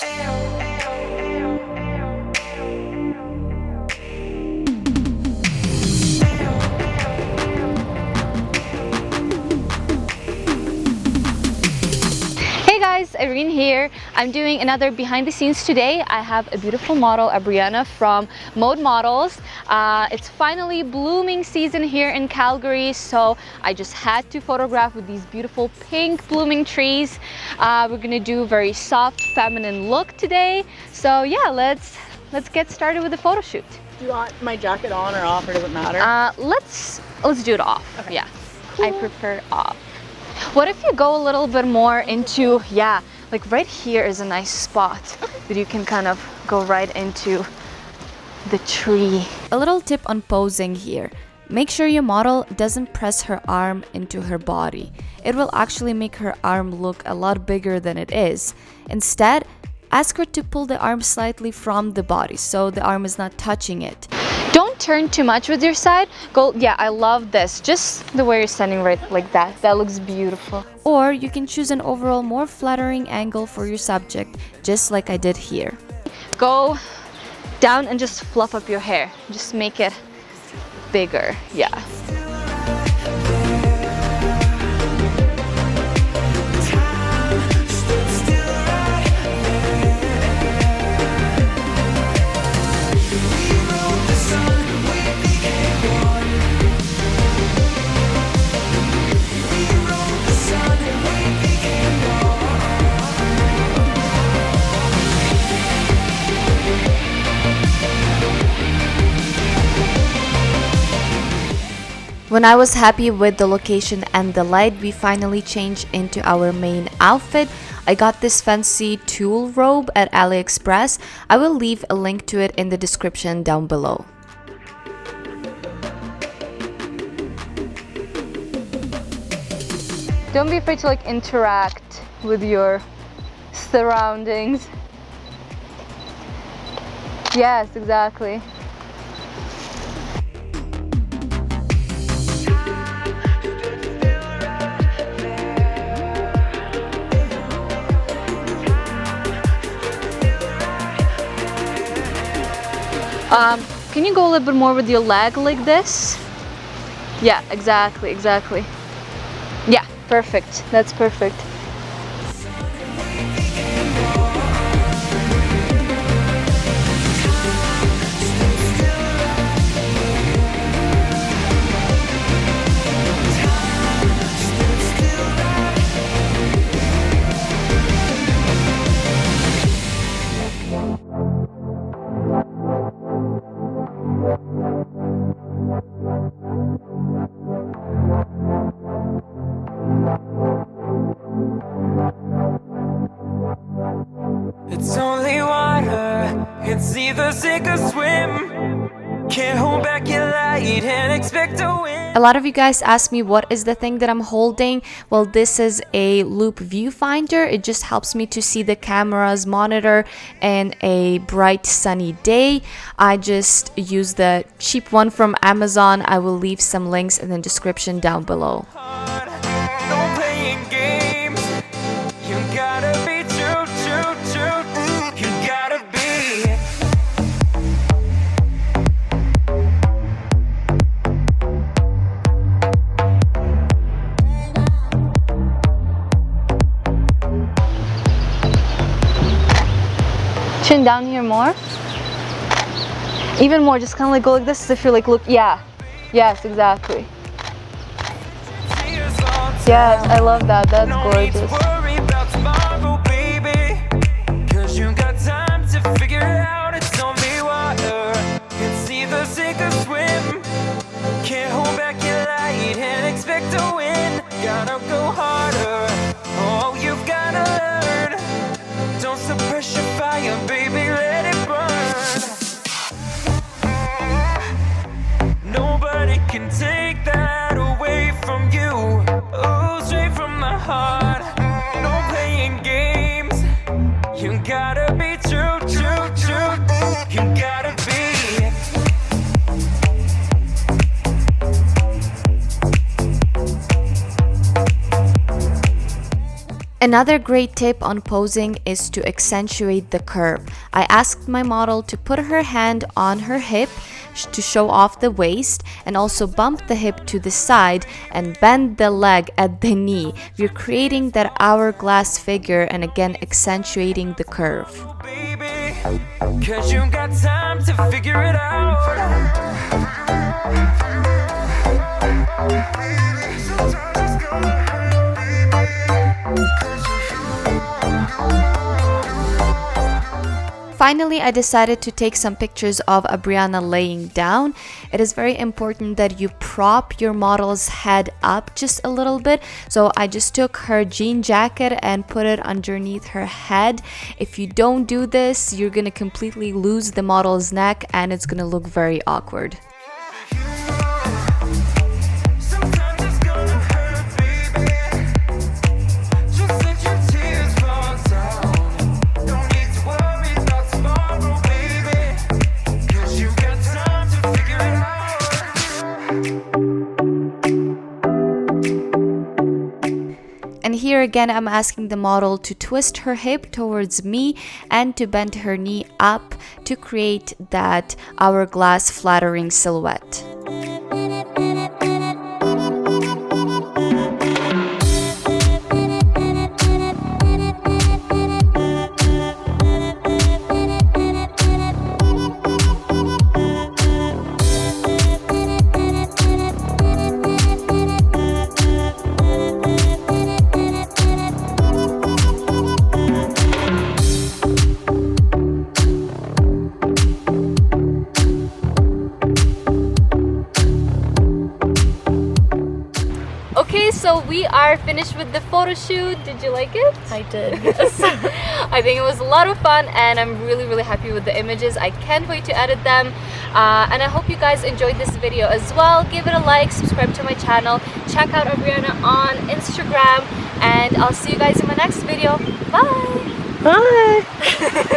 Hey guys, Irene here. I'm doing another behind the scenes today. I have a beautiful model, Abriana from Mode Models. It's finally blooming season here in Calgary, so I just had to photograph with these beautiful pink blooming trees. We're gonna do a very soft, feminine look today. So yeah, let's get started with the photo shoot. Do you want my jacket on or off, or does it matter? Let's do it off. Okay. Yeah, cool. I prefer off. What if you go a little bit more into, yeah, like right here is a nice spot that you can kind of go right into the tree. A little tip on posing here. Make sure your model doesn't press her arm into her body. It will actually make her arm look a lot bigger than it is. Instead, ask her to pull the arm slightly from the body so the arm is not touching it. Don't turn too much with your side. Go, yeah, I love this. Just the way you're standing right like that. That looks beautiful. Or you can choose an overall more flattering angle for your subject, just like I did here. Go down and just fluff up your hair. Just make it bigger, yeah. When I was happy with the location and the light, we finally changed into our main outfit. I got this fancy tulle robe at AliExpress. I will leave a link to it in the description down below. Don't be afraid to like interact with your surroundings. Yes, exactly. Can you go a little bit more with your leg like this? Yeah, exactly. Yeah, perfect. That's perfect. It's only water, it's either sink or swim. Can't hold back your light and expect to win. A lot of you guys ask me what is the thing that I'm holding. Well, this is a Loupe Viewfinder. It just helps me to see the camera's monitor in a bright sunny day. I just use the cheap one from Amazon. I will leave some links in the description down below. No playing games. You gotta be true. You gotta be. Chin down here more. Even more, just kind of like go like this as if you're like, look, yeah. Yes, exactly. Yes, I love that. That's gorgeous. No need to worry about tomorrow, baby. 'Cause you got time to figure it out. It's only water. It's either sink or swim. Can't hold back your light and expect to win. Gotta go harder. Oh, you've gotta learn. Don't suppress your fire, baby. Let it burn. Nobody can take that away from you. Oh, straight from the heart. No playing games. You gotta be true. You gotta be. Another great tip on posing is to accentuate the curve. I asked my model to put her hand on her hip to show off the waist and also bump the hip to the side and bend the leg at the knee. We're creating that hourglass figure and again accentuating the curve. Baby, 'cause you got time to figure it out. Finally, I decided to take some pictures of Abriana laying down. It is very important that you prop your model's head up just a little bit. So I just took her jean jacket and put it underneath her head. If you don't do this, you're gonna completely lose the model's neck and it's gonna look very awkward. Sometimes it's gonna hurt, baby. Just let your tears fall down. Don't need to worry about tomorrow, baby. 'Cause you got time to figure it out. And here again, I'm asking the model to twist her hip towards me and to bend her knee up to create that hourglass flattering silhouette. Okay, so we are finished with the photo shoot. Did you like it? I did, yes. I think it was a lot of fun and I'm really happy with the images. I can't wait to edit them. And I hope you guys enjoyed this video as well. Give it a like, subscribe to my channel, check out Abriana on Instagram, and I'll see you guys in my next video. Bye! Bye!